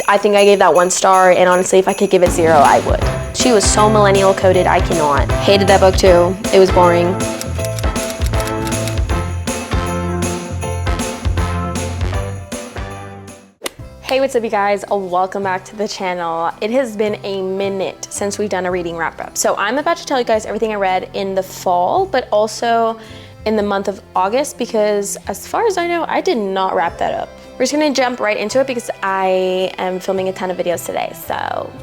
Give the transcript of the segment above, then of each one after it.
I think I gave that 1 star, and honestly, if I could give it 0, I would. She was so millennial coded, I cannot. Hated that book too. It was boring. Hey, what's up you guys? Welcome back to the channel. It has been a minute since we've done a reading wrap up. So I'm about to tell you guys everything I read in the fall, but also in the month of August, because as far as I know, I did not wrap that up. We're just gonna jump right into it because I am filming a ton of videos today, so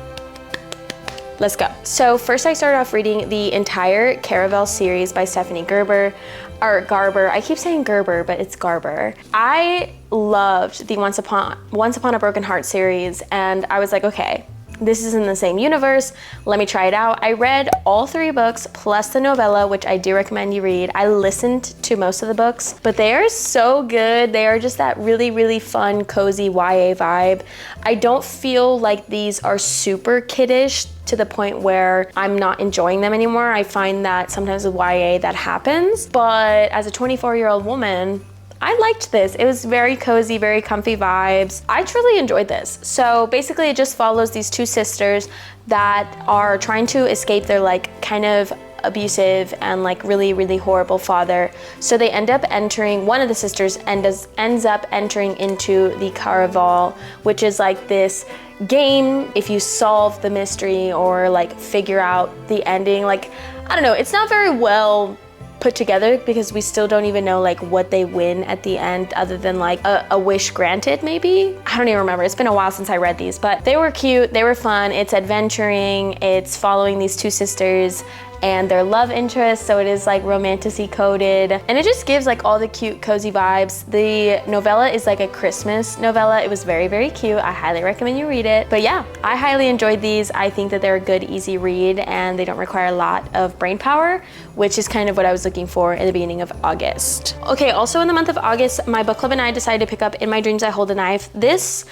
let's go. So first I started off reading the entire Caravel series by Stephanie Gerber, or Garber. I keep saying Gerber, but it's Garber. I loved the Once Upon a Broken Heart series, and I was like, okay, this is in the same universe, let me try it out. I read all 3 books plus the novella, which I do recommend you read. I listened to most of the books, but they are so good. They are just that really, really fun, cozy YA vibe. I don't feel like these are super kiddish to the point where I'm not enjoying them anymore. I find that sometimes with YA that happens, but as a 24-year-old woman, I liked this. It was very cozy, very comfy vibes. I truly enjoyed this. So basically it just follows these 2 sisters that are trying to escape their like kind of abusive and like really, really horrible father. So they end up entering, one of the sisters ends up entering into the Caraval, which is like this game. If you solve the mystery or like figure out the ending, like, I don't know, it's not very well put together because we still don't even know like what they win at the end other than like a wish granted maybe. I don't even remember. It's been a while since I read these, but they were cute, they were fun. It's adventuring, it's following these 2 sisters and their love interest, so it is like romantic-y coded, and it just gives like all the cute cozy vibes. The novella is like a Christmas novella. It was very, very cute. I highly recommend you read it. But yeah, I highly enjoyed these. I think that they're a good, easy read and they don't require a lot of brain power, which is kind of what I was looking for in the beginning of August. Okay, also in the month of August, my book club and I decided to pick up In My Dreams I Hold a Knife. This,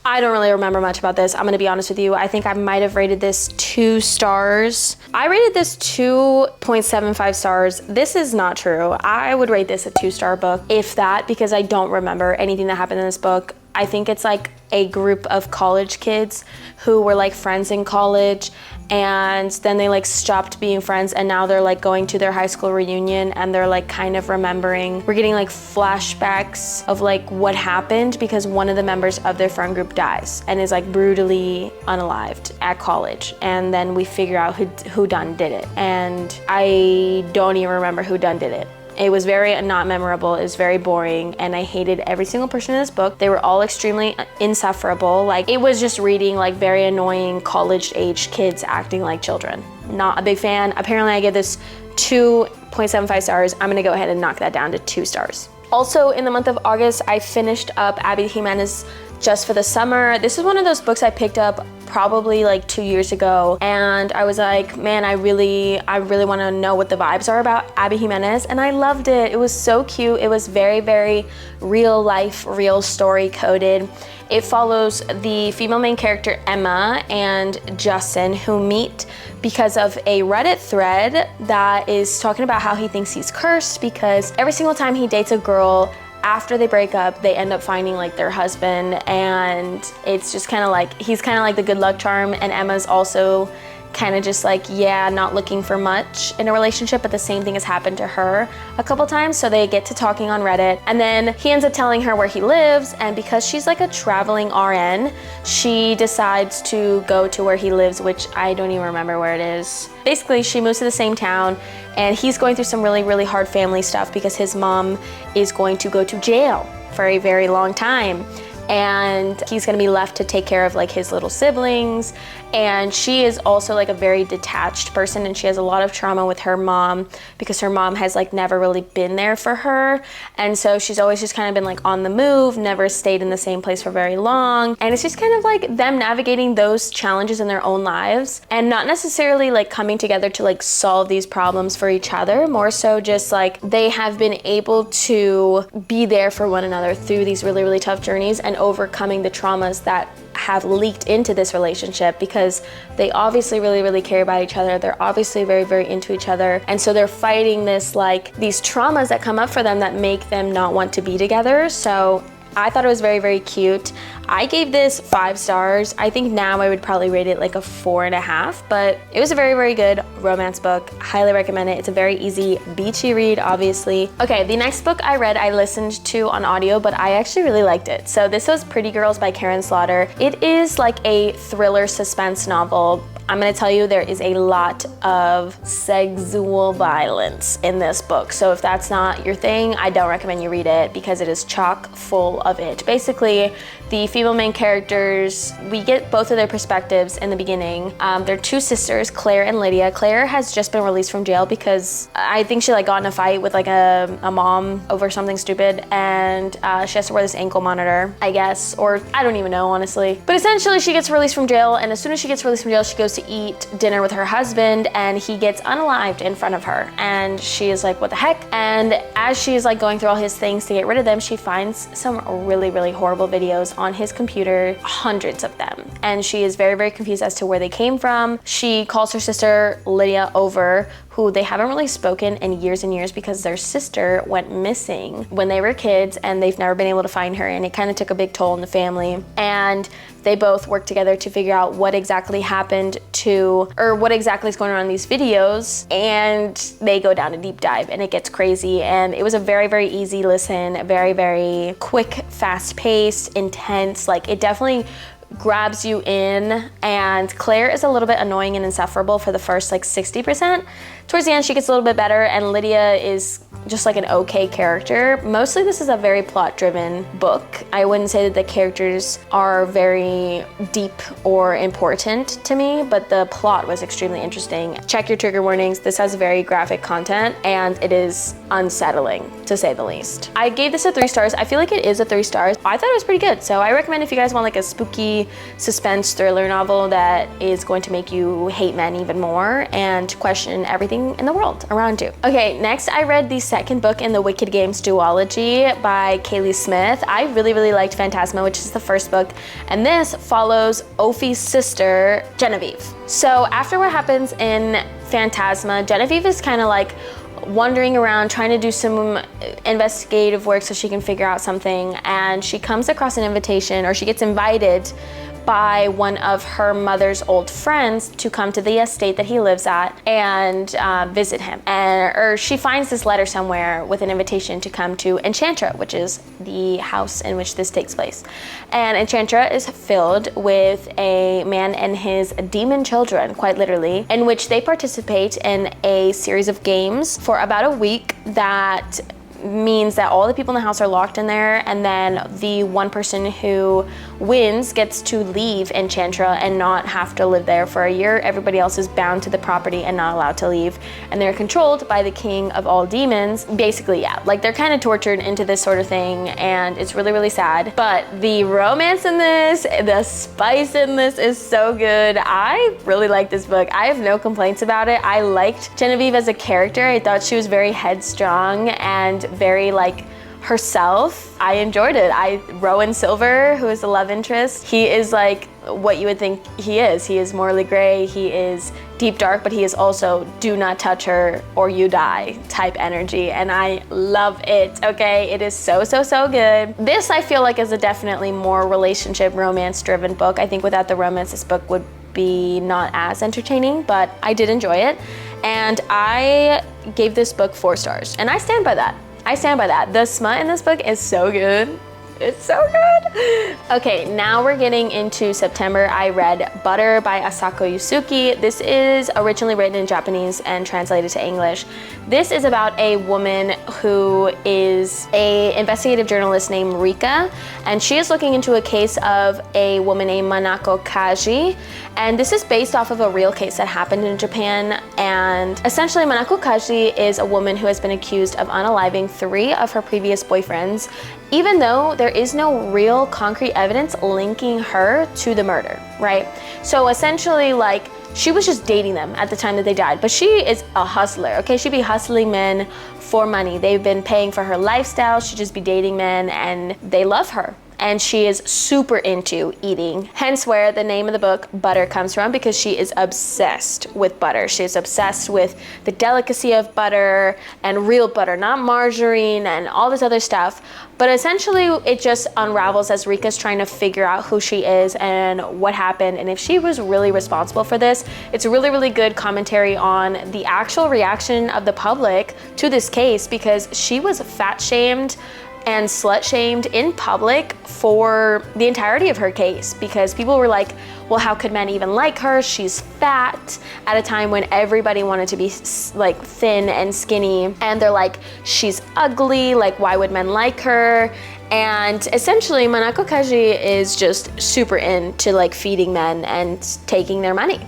I don't really remember much about this. I'm gonna be honest with you. I think I might have rated this 2 stars. I rated this 2.75 stars. This is not true. I would rate this a 2-star book, if that, because I don't remember anything that happened in this book. I think it's like a group of college kids who were like friends in college, and then they like stopped being friends, and now they're like going to their high school reunion and they're like kind of remembering. We're getting like flashbacks of like what happened because one of the members of their friend group dies and is like brutally unalived at college, and then we figure out who done did it, and I don't even remember who done did it. It was very not memorable, it was very boring, and I hated every single person in this book. They were all extremely insufferable. Like, it was just reading like very annoying college-aged kids acting like children. Not a big fan. Apparently I give this 2.75 stars. I'm gonna go ahead and knock that down to 2 stars. Also in the month of August, I finished up Abby Jimenez Just for the Summer. This is one of those books I picked up probably like 2 years ago, and I was like, man, I really want to know what the vibes are about Abby Jimenez, and I loved it. It was so cute. It was very, very real life, real story coded. It follows the female main character Emma and Justin, who meet because of a Reddit thread that is talking about how he thinks he's cursed because every single time he dates a girl, after they break up, they end up finding like their husband, and it's just kind of like, he's kind of like the good luck charm, and Emma's also kind of just like, yeah, not looking for much in a relationship, but the same thing has happened to her a couple times. So they get to talking on Reddit, and then he ends up telling her where he lives, and because she's like a traveling RN, she decides to go to where he lives, which I don't even remember where it is. Basically, she moves to the same town, and he's going through some really, really hard family stuff because his mom is going to go to jail for a very long time, and he's gonna be left to take care of like his little siblings. And she is also like a very detached person, and she has a lot of trauma with her mom because her mom has like never really been there for her, and so she's always just kind of been like on the move, never stayed in the same place for very long. And it's just kind of like them navigating those challenges in their own lives and not necessarily like coming together to like solve these problems for each other, more so just like they have been able to be there for one another through these really, really tough journeys and overcoming the traumas that have leaked into this relationship, because they obviously really, really care about each other. They're obviously very, very into each other. And so they're fighting this, like, these traumas that come up for them that make them not want to be together. So I thought it was very, very cute. I gave this 5 stars. I think now I would probably rate it like a 4.5, but it was a very, very good romance book. Highly recommend it. It's a very easy, beachy read, obviously. Okay, the next book I read, I listened to on audio, but I actually really liked it. So this was Pretty Girls by Karen Slaughter. It is like a thriller suspense novel. I'm gonna tell you there is a lot of sexual violence in this book. So if that's not your thing, I don't recommend you read it because it is chock full of it. Basically, the female main characters, we get both of their perspectives in the beginning. They're 2 sisters, Claire and Lydia. Claire has just been released from jail because I think she like got in a fight with like a mom over something stupid, and she has to wear this ankle monitor, I guess, or I don't even know, honestly. But essentially she gets released from jail, and as soon as she gets released from jail, she goes to eat dinner with her husband, and he gets unalived in front of her, and she is like, what the heck? And as she's like going through all his things to get rid of them, she finds some really, really horrible videos on his computer, hundreds of them, and she is very, very confused as to where they came from. She calls her sister Lydia over, who they haven't really spoken in years and years because their sister went missing when they were kids, and they've never been able to find her, and it kind of took a big toll on the family. And they both work together to figure out what exactly happened to, or what exactly is going on in these videos, and they go down a deep dive, and it gets crazy. And it was a very, very easy listen, very, very quick, fast-paced, intense. Like, it definitely grabs you in, and Claire is a little bit annoying and insufferable for the first like 60%. Towards the end, she gets a little bit better, and Lydia is just like an okay character. Mostly this is a very plot-driven book. I wouldn't say that the characters are very deep or important to me, but the plot was extremely interesting. Check your trigger warnings. This has very graphic content, and it is unsettling, to say the least. I gave this a 3 stars. I feel like it is a 3 stars. I thought it was pretty good, so I recommend if you guys want like a spooky suspense thriller novel that is going to make you hate men even more and question everything in the world around you. Okay, next I read the second book in the Wicked Games duology by Kaylee Smith. I really, really liked Phantasma, which is the first book, and this follows Ophi's sister, Genevieve. So after what happens in Phantasma, Genevieve is kind of like wandering around trying to do some investigative work so she can figure out something, and she comes across an invitation, or she gets invited by one of her mother's old friends to come to the estate that he lives at and visit him. Or she finds this letter somewhere with an invitation to come to Enchantra, which is the house in which this takes place. And Enchantra is filled with a man and his demon children, quite literally, in which they participate in a series of games for about a week that means that all the people in the house are locked in there, and then the one person who wins gets to leave Enchantra and not have to live there for a year. Everybody else is bound to the property and not allowed to leave, and they're controlled by the king of all demons. Basically, yeah, like they're kind of tortured into this sort of thing, and it's really, really sad. But the romance in this, the spice in this is so good. I really like this book. I have no complaints about it. I liked Genevieve as a character. I thought she was very headstrong and very like herself. I enjoyed it. Rowan Silver, who is the love interest, he is like what you would think he is. He is morally gray, he is deep dark, but he is also do not touch her or you die type energy, and I love it, okay? It is so, so, so good. This I feel like is a definitely more relationship romance driven book. I think without the romance, this book would be not as entertaining, but I did enjoy it, and I gave this book 4 stars, and I stand by that. I stand by that. The smut in this book is so good. It's so good. Okay, now we're getting into September. I read Butter by Asako Yusuke. This is originally written in Japanese and translated to English. This is about a woman who is an investigative journalist named Rika, and she is looking into a case of a woman named Manako Kaji. And this is based off of a real case that happened in Japan. And essentially, Manako Kaji is a woman who has been accused of unaliving 3 of her previous boyfriends, even though there is no real concrete evidence linking her to the murder, right? So essentially, like, she was just dating them at the time that they died, but she is a hustler, okay? She'd be hustling men for money. They've been paying for her lifestyle. She'd just be dating men, and they love her. and she is super into eating. Hence where the name of the book Butter comes from, because she is obsessed with butter. She is obsessed with the delicacy of butter and real butter, not margarine and all this other stuff. But essentially it just unravels as Rika's trying to figure out who she is and what happened and if she was really responsible for this. It's a really, really good commentary on the actual reaction of the public to this case, because she was fat shamed and slut shamed in public for the entirety of her case, because people were like, well, how could men even like her? She's fat, at a time when everybody wanted to be like thin and skinny, and they're like, she's ugly, like why would men like her? And essentially Manako Kaji is just super into like feeding men and taking their money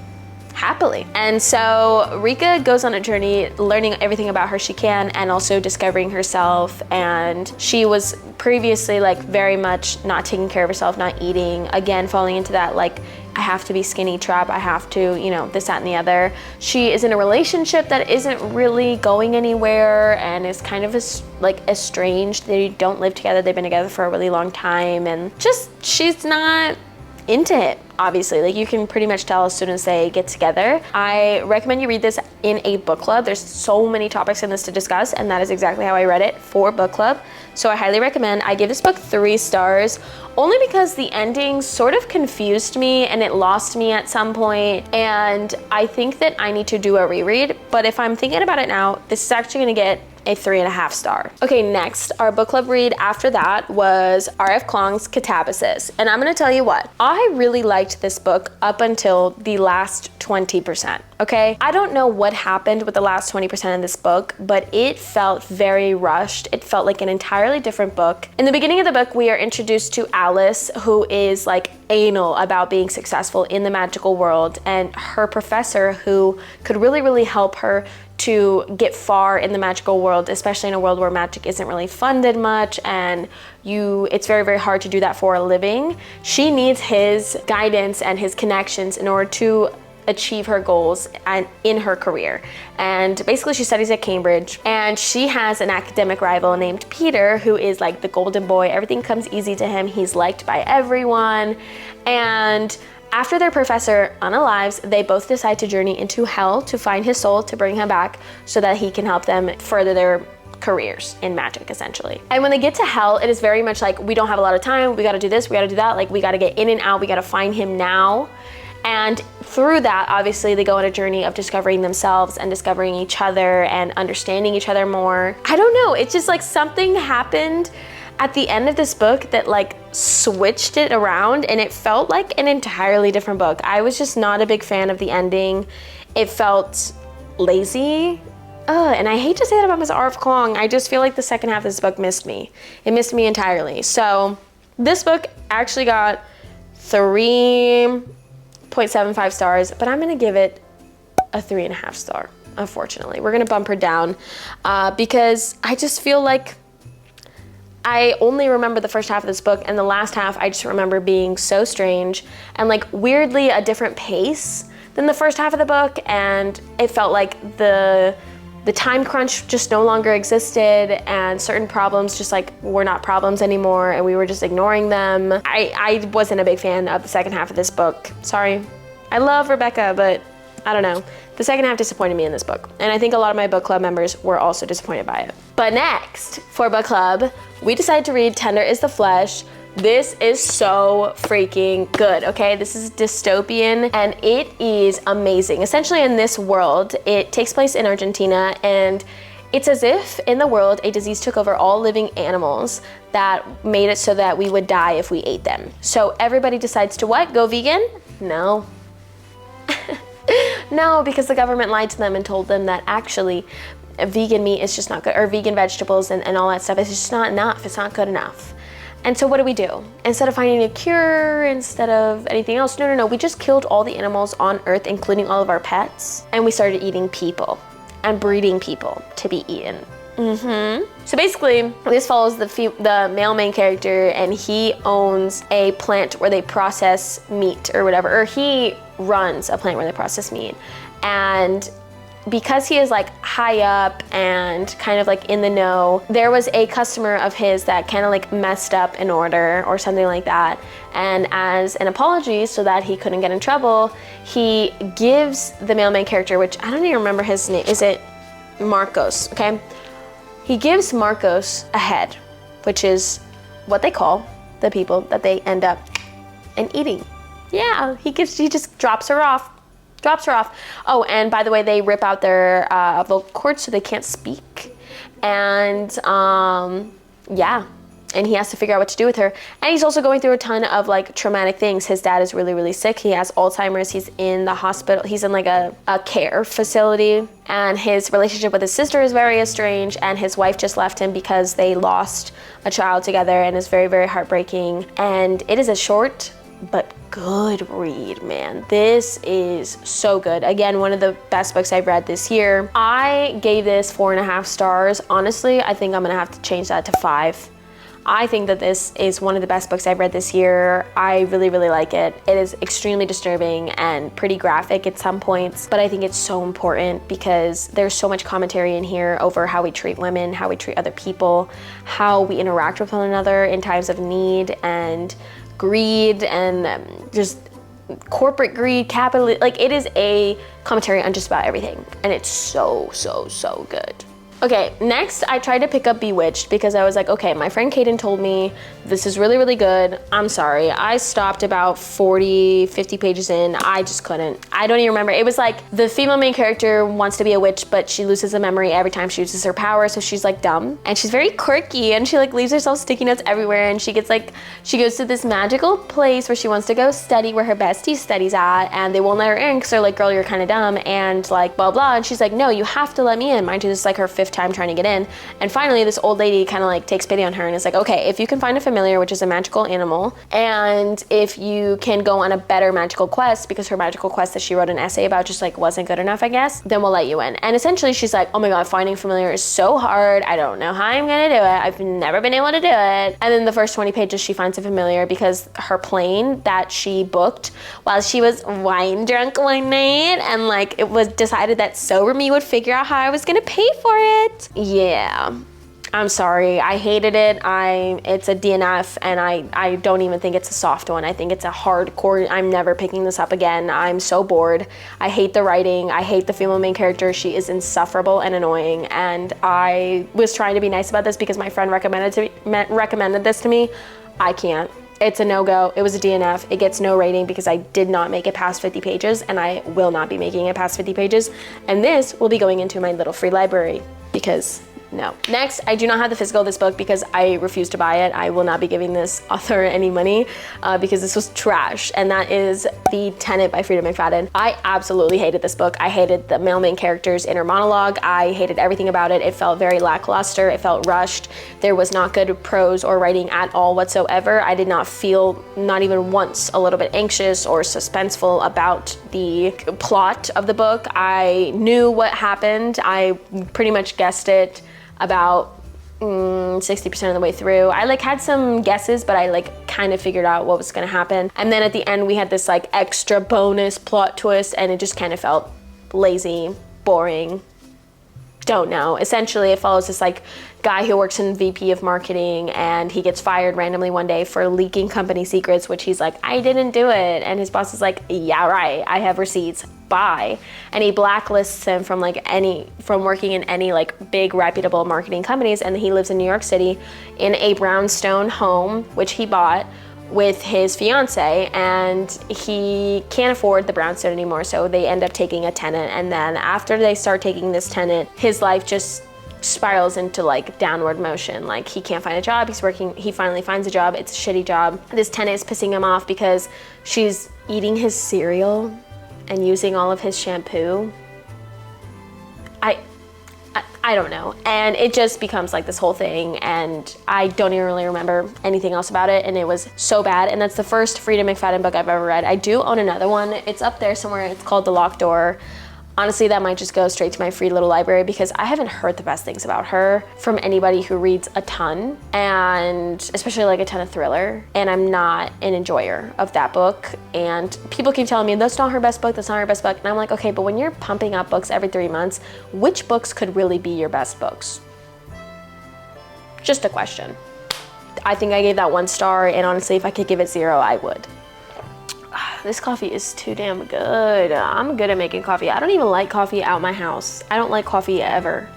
happily. And so Rika goes on a journey learning everything about her she can, and also discovering herself. And she was previously like very much not taking care of herself, not eating, again falling into that like I have to be skinny trap, I have to, you know, this, that, and the other. She is in a relationship that isn't really going anywhere and is kind of like estranged. They don't live together, they've been together for a really long time, and just she's not into it, obviously. Like you can pretty much tell as soon as they get together. I recommend you read this in a book club. There's so many topics in this to discuss, and that is exactly how I read it for book club. So I highly recommend. I give this book 3 stars, only because the ending sort of confused me and it lost me at some point, and I think that I need to do a reread. But if I'm thinking about it now, this is actually gonna get a 3.5 star. Okay, next, our book club read after that was R.F. Kuang's Catabasis. And I'm gonna tell you what, I really liked this book up until the last 20%, okay? I don't know what happened with the last 20% of this book, but it felt very rushed. It felt like an entirely different book. In the beginning of the book, we are introduced to Alice, who is like anal about being successful in the magical world, and her professor who could really, really help her to get far in the magical world, especially in a world where magic isn't really funded much and it's very, very hard to do that for a living. She needs his guidance and his connections in order to achieve her goals and in her career. And basically she studies at Cambridge, and she has an academic rival named Peter, who is like the golden boy. Everything comes easy to him. He's liked by everyone. And after their professor unalives, they both decide to journey into hell to find his soul, to bring him back so that he can help them further their careers in magic, essentially. And when they get to hell, it is very much like, we don't have a lot of time, we gotta do this, we gotta do that, like we gotta get in and out, we gotta find him now. And through that, obviously, they go on a journey of discovering themselves and discovering each other and understanding each other more. I don't know, it's just like something happened at the end of this book that like switched it around, and it felt like an entirely different book. I was just not a big fan of the ending. It felt lazy. And I hate to say that about Ms. R.F. Kuang. I just feel like the second half of this book missed me. It missed me entirely. So this book actually got 3.75 stars, but I'm gonna give it a 3.5 star, unfortunately. We're gonna bump her down because I just feel like I only remember the first half of this book, and the last half I just remember being so strange and like weirdly a different pace than the first half of the book, and it felt like the time crunch just no longer existed, and certain problems just like were not problems anymore, and we were just ignoring them. I wasn't a big fan of the second half of this book. Sorry. I love Rebecca, but I don't know. The second half disappointed me in this book, and I think a lot of my book club members were also disappointed by it. But next, for book club, we decided to read Tender is the Flesh. This is so freaking good, okay? This is dystopian, and it is amazing. Essentially, in this world, it takes place in Argentina, and it's as if in the world a disease took over all living animals that made it so that we would die if we ate them. So everybody decides to what? Go vegan? No. No, because the government lied to them and told them that actually vegan meat is just not good, or vegan vegetables and all that stuff is just not enough. It's not good enough. And so what do we do? Instead of finding a cure, instead of anything else, no, we just killed all the animals on Earth, including all of our pets, and we started eating people and breeding people to be eaten. So basically, this follows the male main character, and he owns a plant where they process meat or whatever, or he runs a plant where they process meat. And because he is like high up and kind of like in the know, there was a customer of his that kind of like messed up an order or something like that. And as an apology so that he couldn't get in trouble, he gives the mailman character, which I don't even remember his name. Is it Marcos? Okay. He gives Marcos a head, which is what they call the people that they end up and eating. Yeah, he just drops her off. Oh, and by the way, they rip out their vocal cords so they can't speak. And yeah, and he has to figure out what to do with her. And he's also going through a ton of like traumatic things. His dad is really, really sick. He has Alzheimer's. He's in the hospital. He's in like a care facility. And his relationship with his sister is very estranged. And his wife just left him because they lost a child together, and it's very, very heartbreaking. And it is a short but good read, man. This is so good. Again, one of the best books I've read this year. I gave this 4.5 stars. Honestly, I think I'm gonna have to change that to 5. I think that this is one of the best books I've read this year. I really, really like it. It is extremely disturbing and pretty graphic at some points, but I think it's so important because there's so much commentary in here over how we treat women, how we treat other people, how we interact with one another in times of need and greed and just corporate greed, capital. Like, it is a commentary on just about everything, and it's so, so, so good. Okay, next I tried to pick up Bewitched because I was like, okay, my friend Kaden told me this is really, really good. I'm sorry. I stopped about 40, 50 pages in. I just couldn't. I don't even remember. It was like the female main character wants to be a witch, but she loses a memory every time she uses her power, so she's like dumb. And she's very quirky, and she like leaves herself sticky notes everywhere, and she goes to this magical place where she wants to go study, where her bestie studies at, and they won't let her in because they're like, girl, you're kind of dumb, and like blah, blah. And she's like, no, you have to let me in. Mind you, this is like her 5th time trying to get in. And finally this old lady kind of like takes pity on her and is like, okay, if you can find a familiar, which is a magical animal, and if you can go on a better magical quest, because her magical quest that she wrote an essay about just like wasn't good enough, I guess, then we'll let you in. And essentially she's like, oh my god, finding familiar is so hard. I don't know how I'm gonna do it. I've never been able to do it. And then the first 20 pages she finds a familiar because her plane that she booked while she was wine drunk one night, and like it was decided that sober me would figure out how I was gonna pay for it. Yeah, I'm sorry. I hated it. It's a DNF, and I don't even think it's a soft one. I think it's a hardcore. I'm never picking this up again. I'm so bored. I hate the writing. I hate the female main character. She is insufferable and annoying, and I was trying to be nice about this because my friend recommended this to me. I can't. It's a no-go. It was a DNF. It gets no rating because I did not make it past 50 pages, and I will not be making it past 50 pages. And this will be going into my little free library because no. Next, I do not have the physical of this book because I refuse to buy it. I will not be giving this author any money because this was trash, and that is The Tenet by Frida McFadden. I absolutely hated this book. I hated the male main character's inner monologue. I hated everything about it. It felt very lackluster. It felt rushed. There was not good prose or writing at all whatsoever. I did not feel, not even once, a little bit anxious or suspenseful about the plot of the book. I knew what happened. I pretty much guessed it about 60% of the way through. I like had some guesses, but I like kind of figured out what was gonna happen. And then at the end we had this like extra bonus plot twist, and it just kind of felt lazy, boring. Don't know. Essentially it follows this like guy who works in VP of marketing, and he gets fired randomly one day for leaking company secrets, which he's like, I didn't do it. And his boss is like, yeah, right, I have receipts, bye. And he blacklists him from working in any like big reputable marketing companies. And he lives in New York City in a brownstone home, which he bought with his fiance, and he can't afford the brownstone anymore, so they end up taking a tenant. And then after they start taking this tenant, his life just spirals into like downward motion. Like, he can't find a job. He finally finds a job. It's a shitty job. This tenant is pissing him off because she's eating his cereal and using all of his shampoo. I don't know. And it just becomes like this whole thing, and I don't even really remember anything else about it, and it was so bad. And that's the first Frida McFadden book I've ever read. I do own another one. It's up there somewhere. It's called The Locked Door. Honestly, that might just go straight to my free little library because I haven't heard the best things about her from anybody who reads a ton, and especially like a ton of thriller. And I'm not an enjoyer of that book. And people keep telling me that's not her best book, that's not her best book. And I'm like, okay, but when you're pumping out books every 3 months, which books could really be your best books? Just a question. I think I gave that 1 star, and honestly, if I could give it 0, I would. This coffee is too damn good. I'm good at making coffee. I don't even like coffee out my house. I don't like coffee ever,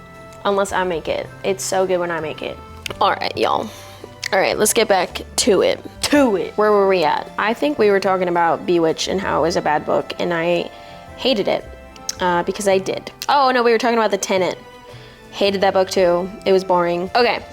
unless I make it. It's so good when I make it. All right, y'all. All right, let's get back to it. Where were we at? I think we were talking about Bewitched and how it was a bad book, and I hated it because I did. Oh no, we were talking about The Tenant. Hated that book too. It was boring. Okay.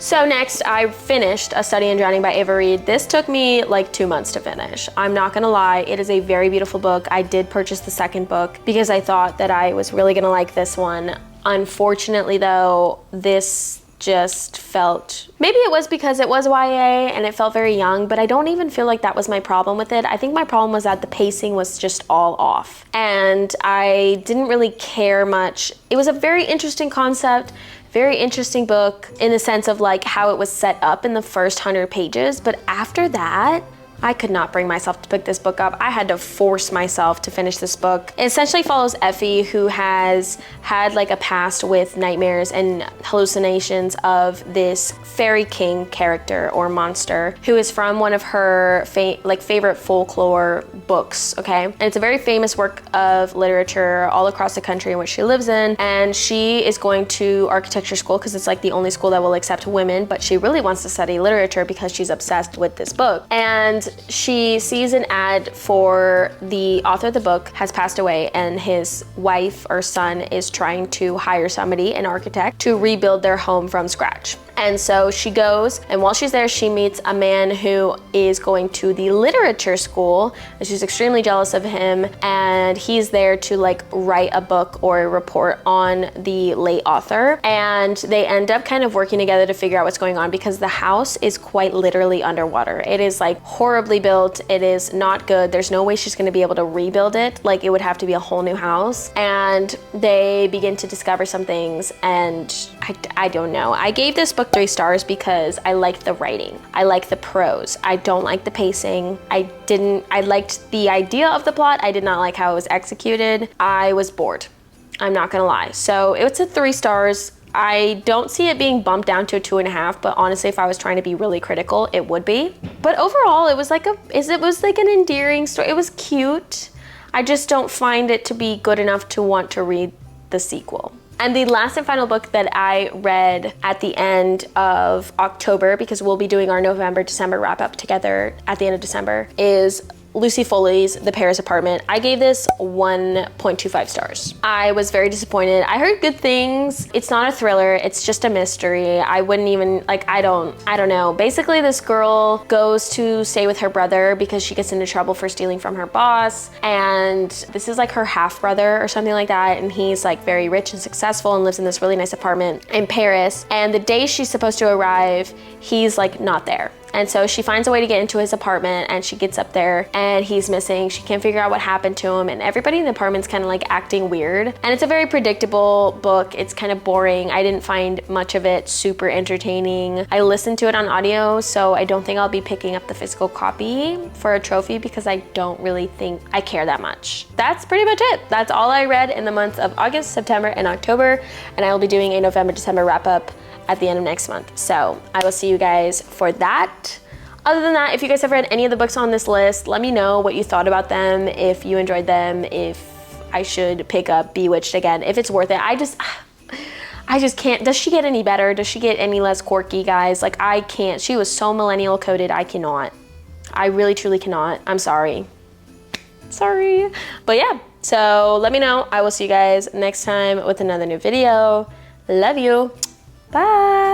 So next, I finished A Study in Drowning by Ava Reid. This took me like 2 months to finish. I'm not gonna lie, it is a very beautiful book. I did purchase the second book because I thought that I was really gonna like this one. Unfortunately though, this just felt, maybe it was because it was YA and it felt very young, but I don't even feel like that was my problem with it. I think my problem was that the pacing was just all off and I didn't really care much. It was a very interesting concept, very interesting book in the sense of like how it was set up in the first 100 pages, but after that, I could not bring myself to pick this book up. I had to force myself to finish this book. It essentially follows Effie, who has had like a past with nightmares and hallucinations of this fairy king character or monster who is from one of her favorite folklore books, okay? And it's a very famous work of literature all across the country in which she lives in. And she is going to architecture school because it's like the only school that will accept women, but she really wants to study literature because she's obsessed with this book. And she sees an ad for the author of the book has passed away and his wife or son is trying to hire somebody, an architect, to rebuild their home from scratch. And so she goes, and while she's there, she meets a man who is going to the literature school, and she's extremely jealous of him, and he's there to like write a book or a report on the late author. And they end up kind of working together to figure out what's going on because the house is quite literally underwater. It is like horribly built. It is not good. There's no way she's gonna be able to rebuild it. Like it would have to be a whole new house. And they begin to discover some things, and I don't know. I gave this book 3 stars because I liked the writing. I liked the prose. I don't like the pacing. I liked the idea of the plot. I did not like how it was executed. I was bored. I'm not gonna lie. So it's a 3 stars. I don't see it being bumped down to a 2.5, but honestly, if I was trying to be really critical, it would be. But overall, it was like an endearing story. It was cute. I just don't find it to be good enough to want to read the sequel. And the last and final book that I read at the end of October, because we'll be doing our November-December wrap-up together at the end of December, is Lucy Foley's The Paris Apartment. I gave this 1.25 stars. I was very disappointed. I heard good things. It's not a thriller, it's just a mystery. I wouldn't even, like, I don't know. Basically, this girl goes to stay with her brother because she gets into trouble for stealing from her boss. And this is like her half brother or something like that. And he's like very rich and successful and lives in this really nice apartment in Paris. And the day she's supposed to arrive, he's like not there. And so she finds a way to get into his apartment and she gets up there and he's missing. She can't figure out what happened to him and everybody in the apartment's kind of like acting weird. And it's a very predictable book. It's kind of boring. I didn't find much of it super entertaining. I listened to it on audio, so I don't think I'll be picking up the physical copy for a trophy because I don't really think I care that much. That's pretty much it. That's all I read in the months of August, September, and October. And I will be doing a November-December wrap-up at the end of next month. So I will see you guys for that. Other than that, if you guys have read any of the books on this list, let me know what you thought about them, if you enjoyed them, if I should pick up Bewitched again, if it's worth it. I just can't. Does she get any better? Does she get any less quirky, guys? Like, I can't. She was so millennial coded. I cannot. I really truly cannot. I'm sorry. Sorry. But yeah, so let me know. I will see you guys next time with another new video. Love you. Bye.